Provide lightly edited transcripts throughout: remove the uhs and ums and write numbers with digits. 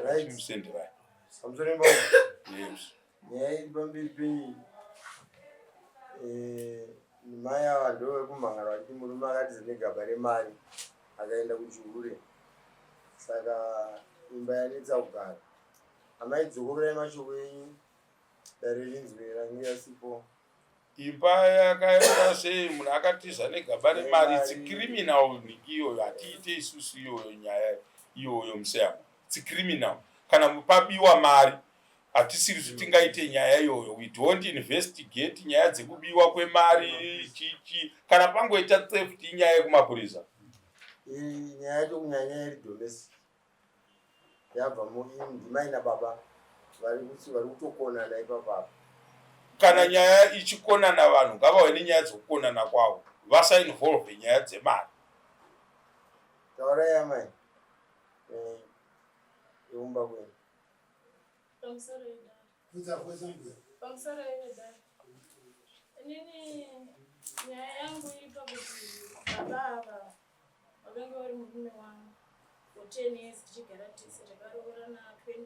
right msendera amsoremba yes nyaya bambiri penyu maya vandu vekumhangara vachiti murume akati negaba remari akaenda kuchihure saka imba yanetsa kugara amaidzokorai mashoko enyu dare rinzwe range yasipo imba yakaenda sei munhu akatiza negaba remari it's criminal iyoyo hatiite isusu iyoyo nyaya iyoyo museyama it's criminal kana pabiwa mari hatisiri kuti tingaite nyaya iyoyo we don't investigate nyaya dzekubiwa kwemari chichi kana pangoita theft inyaya yekumapurisa nyaya yacho kunyanya iri domestic yabva ndimai nababa vari kutokonana ipapapa kana nyaya ichikonana vanhu ngavauye nenyaya dzekukonana kwavo vasainvolve nyaya dzemari taurai amai yeumba kwenu pamusoro yedare inini nyaya yangu ipa kuti baba ava vakange vari murume wangu for 10 years tichigara tese takaroorana 2016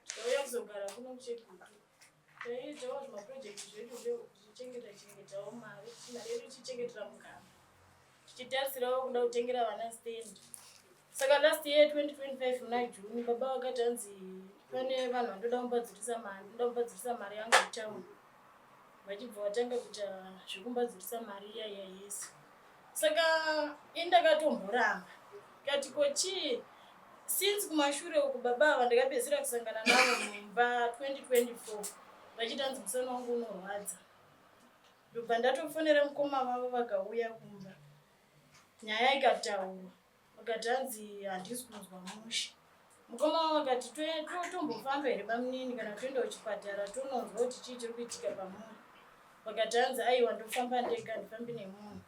tikauya kuzogara kuno kuchekutu taiitawo zvimaprojekti zvedu tichichengetawo mari yedu tichichengetera mugama tichitarisirawo kuda kutengera vana stand. Saka last year 2025 muna June baba wakati anzi pane vanhu vandoda kumbadzirisa mari yangu mutown vachibva vatanga kuita zvekumbadzirisa mari iya Yesu. Saka indakatomboramba kati kochi since kumashure uku baba vandakapedzisira kusangana navo mumba 2024 vachitanzi musana wangu unorwadza ndobva ndatofonera mukoma vavo vakauya kumba nyaya ikataurwa wakati hanzi handisi kunzwa mushe mukoma wavo wakati tombofamba here bamunini kana toenda kuchipatara tononzwa kuti chii chiri kuitika pamuri wakati hanzi aiwa ndofamba ndega ndifambi nemunhu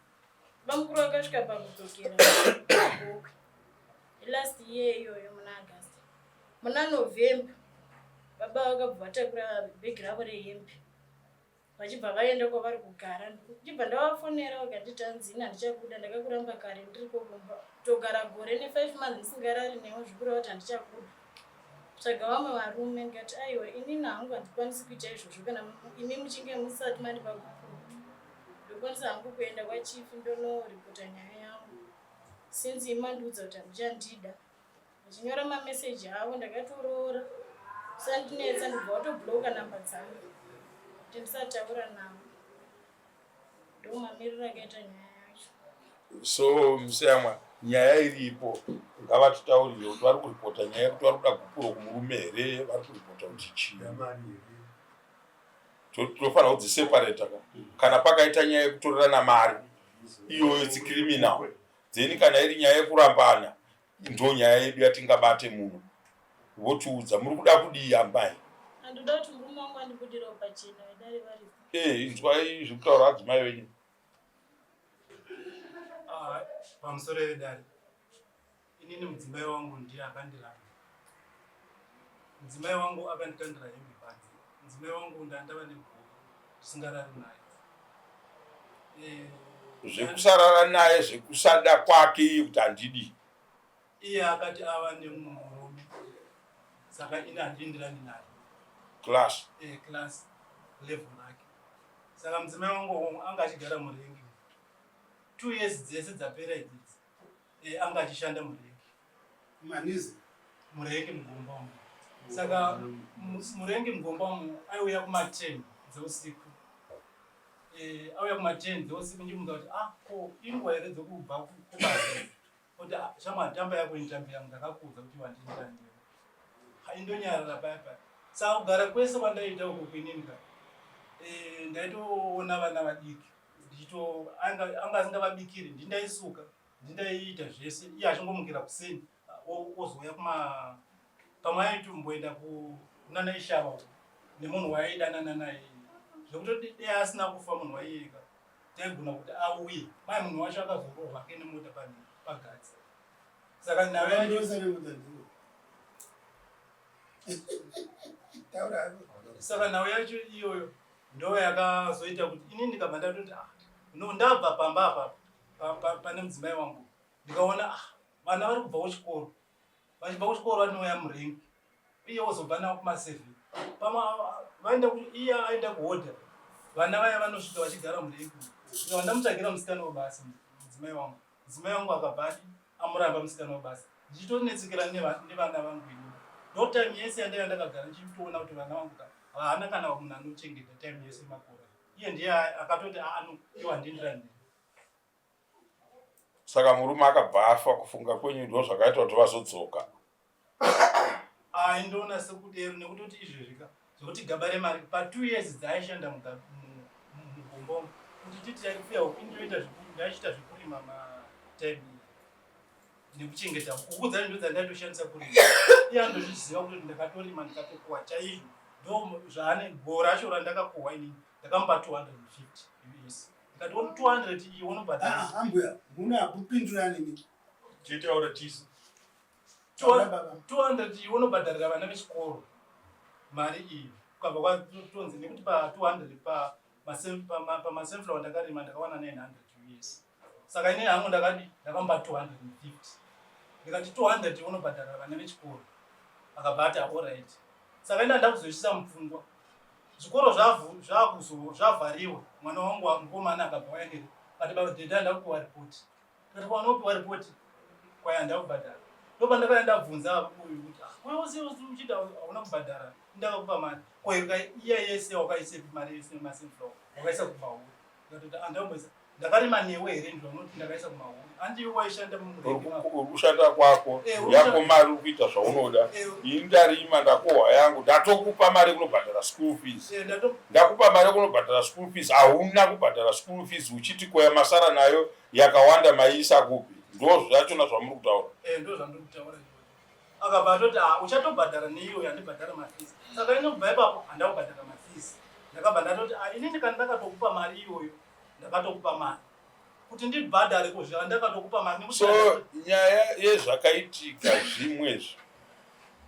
bamukuru vakasvika pakudzokera gokwe last year iyoyo muna August muna November baba vakabva vatakura bhegi ravo rehembe vachibva vaenda kwavari kugara ndichibva ndavafonera vakanditi hanzi ina ndichabuda ndakakuramba kare ndiriko kumba togara gore ne5 months ndisingarari newo zvikuru kuti handichabuda tsvaga vamwe varume ndikati aiwa inini hangu handikwanisi kuita izvozvo kana imi muchinge musati mandipa kupfuta ndokwanisa hangu kuenda kwachifi ndonoripota nyaya yangu since imandiudza kuti handichandida vachinyora mameseji avo ndakatoroora sandinetsa ndibva watobhuroka namba dzangu kuti ndisataura navo ndomamiriro akaita nyaya yacho. So museyamwa nyaya iripo ngavatitaurire kuti vari kuripota nyaya yekuti vari kuda kupuro kumurume here vari kuripota kuti chii tofanira kudziseparata kana pakaita nyaya yekutorerana mari iyoyo criminal then kana iri nyaya yekurambana ndo nyaya yedu yatingabate munhu votiudza muri kuda kudii ambai handida kuti murume wangu andibudirawo pachena vedare varipo inzwai zviri kutaura adzimai venyu pamusoro vedare inini mudzimai wangu ndiye akandiramba mudzimai wangu akandikandira hembe panze mudzimai wangu ndandava neguru tisingarari naye zvekusarara naye zvekusada kwake kuti handidi iye akati ava nemumwe murume saka ini handienderani naye class level rake saka mudzimai wangu anga achigara murengi 2 years dzese dzapera idzidzi anga achishanda murengi mugomba umu saka murengi mugomba umu aiuya kuma10 dzeusiku auya kuma10 dzeusiku ndimuza kuti ko inguva here dzokubva kubazi kuti shamadhamba yako indambi yangu ndakakuudza kuti wandinira ndiyo haindonyarara paya saka kugara kwese kwandaita uko kwininga ndaitoona vana vadiki anga asingavabikiri ndindaisuka ndindaiita zvese iye achingomukira kuseni ozouya pamwe aitomboenda kunana ishava nemunhu waaidanana naye zvekuti dei asina kufa munhu waiyeka taigona kuti auye mai munhu wacho akazorohwa ke nemota pagadzi saka nhau yacho iyoyo ndo yakazoita kuti ini ndikabva ndatoti ndabva pamba apa pane mudzimai wangu ndikaona vana vari kubva kuchikoro, vachibva kuchikoro vanouya murengi iye wozobva navo kumasevhi iye aenda kuhodha vana vaya vanosvika vachigara murengi. Ndamutsvagira musikana webasa mudzimai wangu akabva amuramba musikana webasa ndichitonetsekera nevana vangu ini. Ndo time yese yandanga ndakagara ndichitoona kuti vana vangu haana kana munhu anochengeta time yese makore. Iye ndiye akatoti iwo handindirani. Saka murume akabva afa, kufunga kwenyu ndo zvakaita kuti vazodzoka. Ndoona sekudero nekutoti izvezvika zvokuti gaba remari pa2 years dzaishanda mugombomo kuti titi yaikuya upindoita ndachiita zvekurima matime nekuchengeta huku dzani ndo dzandatoshandisa kurima. Iye andozviziva kuti ndakatorima ndikatokohwa chaizvo. Ndo zvaane bhora racho randakakohwa inini ndakamupa 250 US. Ndikati 200 iyi unobhadhara. Ambuya muna kupindura nini? Chitaura tisi 200 iyi unobhadharira vana vechikoro mari iyi. Ukabva kwatonzi nekuti pa 200 pamasenflower ndakarima ndakawana 900 US. Saka ine hangu ndakamupa 250. Ndikati 200 unobhadharira vana vechikoro. Akabata alright. Saka ina ndakuzoisisa mupfungwa. Zvikoro zvavhariwa. Mwana wangu mukomana akabva waendera. Ati baba deda ndakuwa report. Ndati kwanopiwa report kwaya ndakubhadhara. Ndopa ndakaenda bvunza uyu kuti wewe usiuchida hauna kubhadhara ndakakupa mari. Koyeka iye yese wakaise mari yese masenflower. Wakaisa kumahuri. Ndati andamboisa ndakarima newe here ndinoti ndakaisa kumahuri. Andi waishanda mumurengi kushanda kwako yako mari ukuita zvaunoda. Indarima ndakohwa yangu ndatokupa mari kunobhadhara school fees. Ndakupa mari kunobhadhara school fees, hauna kubhadhara school fees uchiti koya masara nayo yakawanda maisa kupi. Ndo zvachona zvamuri kutaura. Ndo zvandiri kutaura. Akabva atoti uchatobhadhara neiyo yandibhadhara mafees. Saka ino kubva ipapo handakubhadhara mafees. Ndakabva ndatoti inini kana ndakatokupa mari iyoyo ndakatokupa mari. Kuti ndibhadhare kuzvira ndakatokupa mari. So nyaya yezvakaitika zvimwezvi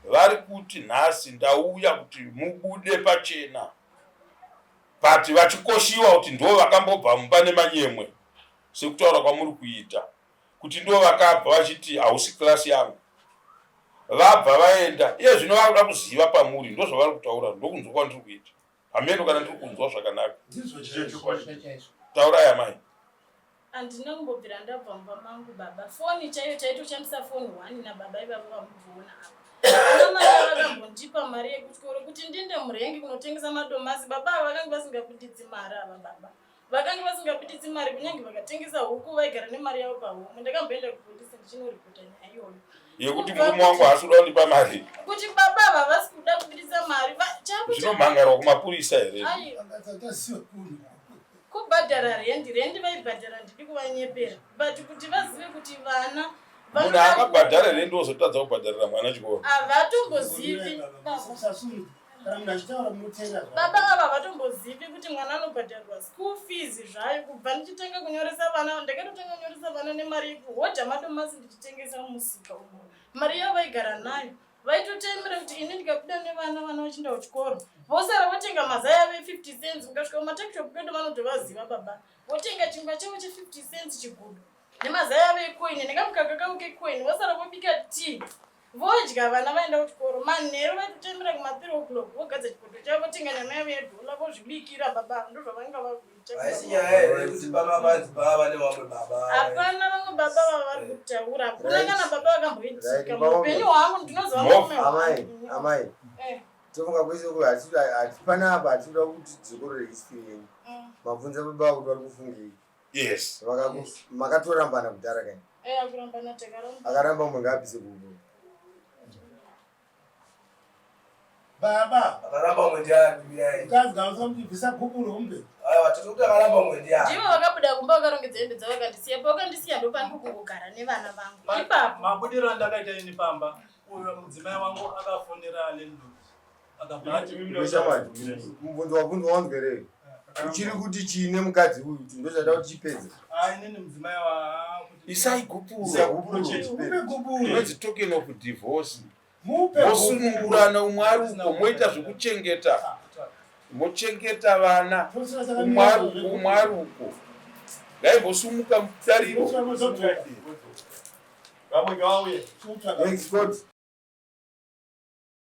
vari kuti nhasi ndauya kuti mubude pachena, pati vachikoshiwa kuti ndo vakambobva mumba nemanyemwe sekutaura kwamuri kuita, kuti ndo vakabva vachiti hausi klasi yangu, vabva vaenda. Iye zvino vakuda kuziva pamuri, ndo zvavari kutaura, ndokunzwa kwandiri kuita. Hameno kana ndiri kunzwa zvakanaka. Taura yamai. Handina kumbobvira ndabva mumba mangu baba. Foni chaiyo chaitoshandisa foni 1 nababa ivavo vamuona apa. Ana mai vakambondipa mari yekuchikoro kuti ndinde murengi kunotengesa madomasi. Baba vakanga vasingapindidzi mari ava baba. Vakanga vasingapindidzi mari kunyange vakatengesa huku vaigara nemari yavo pahumu. Ndakamboenda kupolisi ndichinoripota nyaya iyoyo. Yekuti murume wangu haasi kuda kundipa mari. Kuti baba havasi kuda kupindidza mari. Zvinomhangarwa kumapurisa here. Kubhadhara rendi vaibhadhara ndiri kuvanyepera. But kuti vazive kuti vana munhu akabhadhara rendi wozotadza kubhadharira mwana chikoro. Avatombozivi. Baba ava avatombozivi kuti mwana anobhadharwa school fees zvayo. Kubva ndichitanga kunyoresa vana, ndakatotanga kunyoresa vana nemari yekuhodha madomasi ndichitengesa musika umo. Mari yavo vaigara nayo. Vaitotemera kuti ini ndikabuda nevana vachinda kuchikoro. Vosara votenga mazai ave 50 cents. Ukasvika kumatakishop kwedu vanotovaziva baba. Votenga chingwa chavo che50 cents chigudu. Nemazai ave ekoini, nekamukaka kavo kekoini. Vosara vobika tea. Vodya vana vaenda kuchikoro. Manheru vaitotemera kuma3 o'clock. Vogadza chipoto chavo, votenga nyama yavo yedola, vozvibikira baba. Ndo zvavanga vakuita. Haisi nyaya here kuti baba vadzibva nevamwe baba. Hapana vamwe baba vavari kutaura. Hakuna kana baba vakamboitika. Mupenyu hwangu ndinozva mume. Amai. Tofunga kwese kuti hatipana apa hatinoda kuti dzikoro rehistory yenyu. Mabvunza baba kuti vari kufungei. Yes. Makatorambana kudhara kai. Akurambana takaramba. Akaramba mungapi sekubo. Baba. Akaramba mwendiani miyai. Kazi gausa mtibvisa kuburo umbe. Aiwa tiri akaramba mwendiani. Ndivo vakabuda kumba vakarongedza hembe dzavakandisiya. Pavakandisiya ndo pandi kungogara nevana vangu. Ipapo. Mabudiro andakaita ini pamba. Uyo mudzimai wangu akafonera landlord. Akabati mubvunzo wabvunzwa wanzwerei. Uchiri kuti chiine mukadzi uyu kuti ndochada kuti chipedze. Inini mudzimai wa Isai gupuro. Inonzi token of divorce. Mosunungurana umwe ari uko, moita zvekuchengeta. Mochengeta vana. Umwe ari uko. Ngaimbosumuka mutariro. Vamwe ngavauye. export